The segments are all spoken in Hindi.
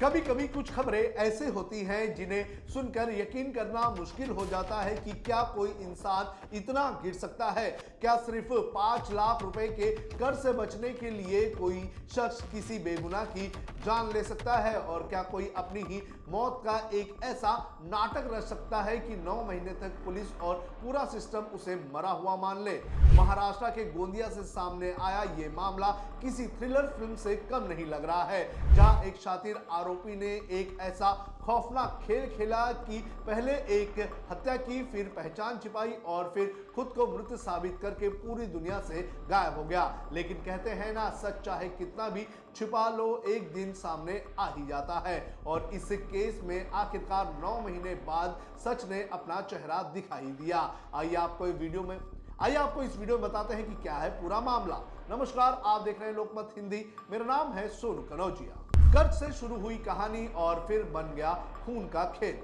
कभी कभी कुछ खबरें ऐसे होती हैं जिन्हें सुनकर यकीन करना मुश्किल हो जाता है कि क्या कोई इंसान इतना गिर सकता है। क्या सिर्फ 5 लाख रुपए के कर्ज से बचने के लिए कोई शख्स किसी बेगुनाह की जान ले सकता है, और क्या कोई अपनी ही मौत का एक ऐसा नाटक रच सकता है कि 9 महीने तक पुलिस और पूरा सिस्टम उसे मरा हुआ मान ले। महाराष्ट्र के गोंदिया से सामने आया ये मामला किसी थ्रिलर फिल्म से कम नहीं लग रहा है, जहां एक शातिर आरोपी ने एक ऐसा खौफनाक खेल खेला कि पहले एक हत्या की, फिर पहचान छिपाई और फिर खुद को मृत साबित करके पूरी दुनिया से गायब हो गया। लेकिन कहते हैं ना, सच चाहे कितना भी छिपा लो एक दिन सामने आ ही जाता है। और इस केस में आखिरकार 9 महीने बाद सच ने अपना चेहरा दिखाई दिया। आइए आपको इस वीडियो में बताते हैं कि क्या है पूरा मामला। नमस्कार, आप देख रहे हैं लोकमत हिंदी। मेरा नाम है सोनू कनौजिया। कर्ज से शुरू हुई कहानी और फिर बन गया खून का खेल।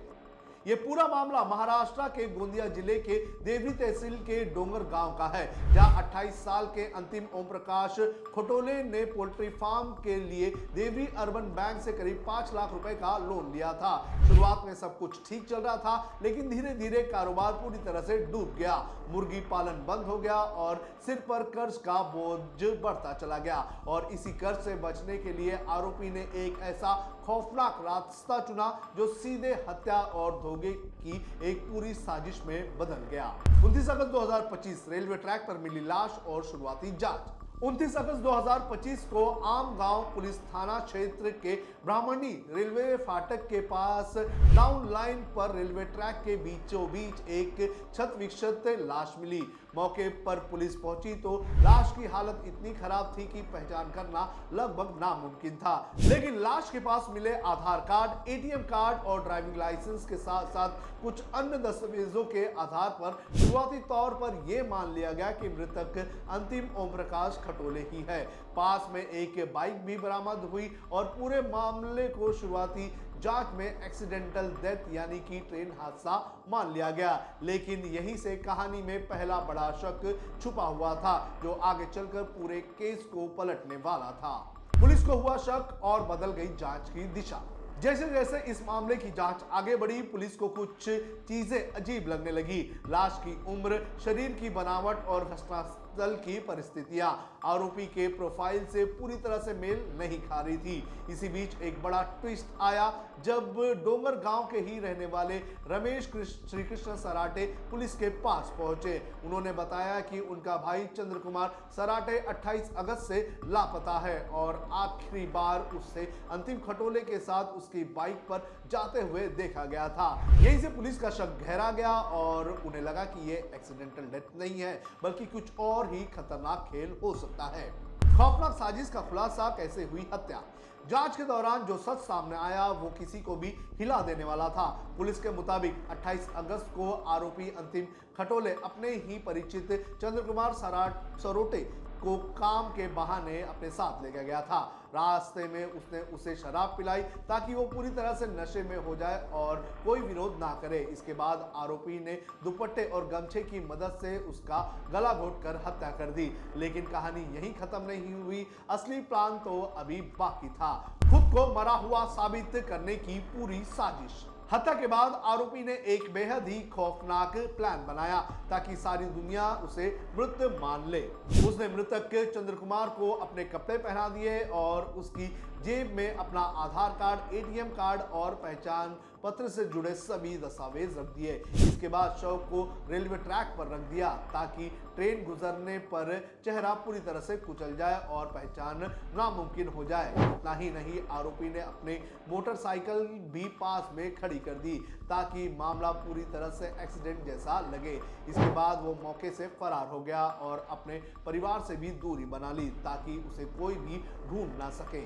ये पूरा मामला महाराष्ट्र के गोंदिया जिले के देवरी तहसील के डोंगर गांव का है, जहां 28 साल के अंतिम ओम प्रकाश खटोले ने पोल्ट्री फार्म के लिए देवरी अर्बन बैंक से करीब 5 लाख रुपए का लोन लिया था। शुरुआत में सब कुछ ठीक चल रहा था, लेकिन धीरे धीरे कारोबार पूरी तरह से डूब गया। मुर्गी पालन बंद हो गया और सिर पर कर्ज का बोझ बढ़ता चला गया। और इसी कर्ज से बचने के लिए आरोपी ने एक ऐसा खौफनाक रास्ता चुना जो सीधे हत्या और धोखे की एक पूरी साजिश में बदल गया। 29 अगस्त 2025 रेलवे ट्रैक पर मिली लाश और शुरुआती जांच। 29 अगस्त 2025 को आम गांव पुलिस थाना क्षेत्र के ब्राह्मणी रेलवे फाटक के पास डाउन लाइन पर रेलवे ट्रैक के बीचों बीच एक क्षत विक्षत लाश मिली। मौके पर पुलिस पहुंची तो लाश की हालत इतनी खराब थी कि पहचान करना लगभग नामुमकिन था। लेकिन लाश के पास मिले आधार कार्ड, एटीएम कार्ड और ड्राइविंग लाइसेंस के साथ साथ कुछ अन्य दस्तावेजों के आधार पर शुरुआती तौर पर यह मान लिया गया कि मृतक अंतिम ओम प्रकाश खटोले ही है। पास में एक बाइक भी बरामद हुई और पूरे मामले को शुरुआती जांच में एक्सीडेंटल डेथ यानी कि ट्रेन हादसा मान लिया गया। लेकिन यहीं से कहानी में पहला बड़ा शक छुपा हुआ था, जो आगे चलकर पूरे केस को पलटने वाला था। पुलिस को हुआ शक और बदल गई जांच की दिशा। जैसे जैसे इस मामले की जांच आगे बढ़ी, पुलिस को कुछ चीजें अजीब लगने लगी। लाश की उम्र, शरीर की बनावट और घटनास्थल की परिस्थितियां आरोपी के प्रोफाइल से पूरी तरह से मेल नहीं खा रही थी। इसी बीच एक बड़ा ट्विस्ट आया जब डोंगर गांव के ही रहने वाले रमेश श्री कृष्ण सराटे पुलिस के पास पहुंचे। उन्होंने बताया कि उनका भाई चंद्र कुमार सराटे 28 अगस्त से लापता है और आखिरी बार उससे अंतिम खटोले के साथ उसकी बाइक पर जाते हुए देखा गया था। यहीं से पुलिस का शक गहरा गया और उन्हें लगा कि यह एक्सीडेंटल डेथ नहीं है, बल्कि कुछ और ही खतरनाक खेल हो सकता है। खौफनाक साजिश का खुलासा कैसे हुई हत्या। जांच के दौरान जो सच सामने आया वो किसी को भी हिला देने वाला था। पुलिस के मुताबिक 28 अगस्त को आरोपी अंतिम खटोले अपने ही परिचित चंद्र कुमार सरोटे को काम के बहाने अपने साथ लेकर गया था। रास्ते में उसने उसे शराब पिलाई ताकि वो पूरी तरह से नशे में हो जाए और कोई विरोध ना करे। इसके बाद आरोपी ने दुपट्टे और गमछे की मदद से उसका गला घोंटकर हत्या कर दी। लेकिन कहानी यहीं खत्म नहीं हुई, असली प्लान तो अभी बाकी था। खुद को मरा हुआ साबित करने की पूरी साजिश। हत्या के बाद आरोपी ने एक बेहद ही खौफनाक प्लान बनाया ताकि सारी दुनिया उसे मृत मान ले। उसने मृतक चंद्र कुमार को अपने कपड़े पहना दिए और उसकी जेब में अपना आधार कार्ड, एटीएम कार्ड और पहचान पत्र से जुड़े सभी दस्तावेज रख दिए। इसके बाद शव को रेलवे ट्रैक पर रख दिया ताकि ट्रेन गुजरने पर चेहरा पूरी तरह से कुचल जाए और पहचान नामुमकिन हो जाए। इतना ही नहीं, आरोपी ने अपने मोटरसाइकिल भी पास में खड़ी कर दी ताकि मामला पूरी तरह से एक्सीडेंट जैसा लगे। इसके बाद वो मौके से फरार हो गया और अपने परिवार से भी दूरी बना ली ताकि उसे कोई भी ढूंढ ना सके।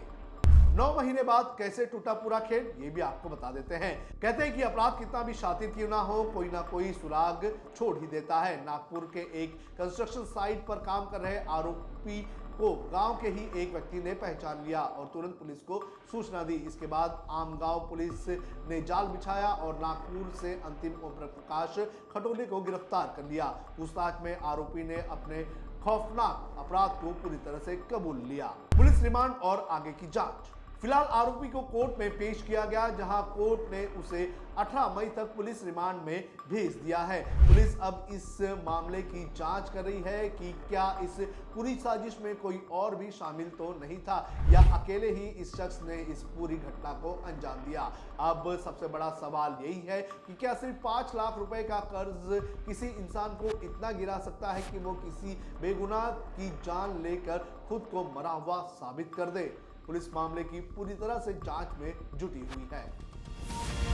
9 महीने बाद कैसे टूटा पूरा खेल, ये भी आपको बता देते हैं। कहते हैं कि अपराध कितना भी शातिर क्यों ना हो, कोई ना कोई सुराग छोड़ ही देता है। नागपुर के एक कंस्ट्रक्शन साइट पर काम कर रहे आरोपी को गांव के ही एक व्यक्ति ने पहचान लिया और तुरंत पुलिस को सूचना दी। इसके बाद आम गांव पुलिस ने जाल बिछाया और नागपुर से अंतिम ओम प्रकाश खटोले को गिरफ्तार कर लिया। पूछताछ में आरोपी ने अपने खौफनाक अपराध को पूरी तरह से कबूल लिया। पुलिस रिमांड और आगे की जांच। फिलहाल आरोपी को कोर्ट में पेश किया गया, जहां कोर्ट ने उसे 18 मई तक पुलिस रिमांड में भेज दिया है। पुलिस अब इस मामले की जांच कर रही है कि क्या इस पूरी साजिश में कोई और भी शामिल तो नहीं था या अकेले ही इस शख्स ने इस पूरी घटना को अंजाम दिया। अब सबसे बड़ा सवाल यही है कि क्या सिर्फ 5 लाख रुपए का कर्ज किसी इंसान को इतना गिरा सकता है कि वो किसी बेगुनाह की जान लेकर खुद को मरा हुआ साबित कर दे। पुलिस मामले की पूरी तरह से जांच में जुटी हुई है।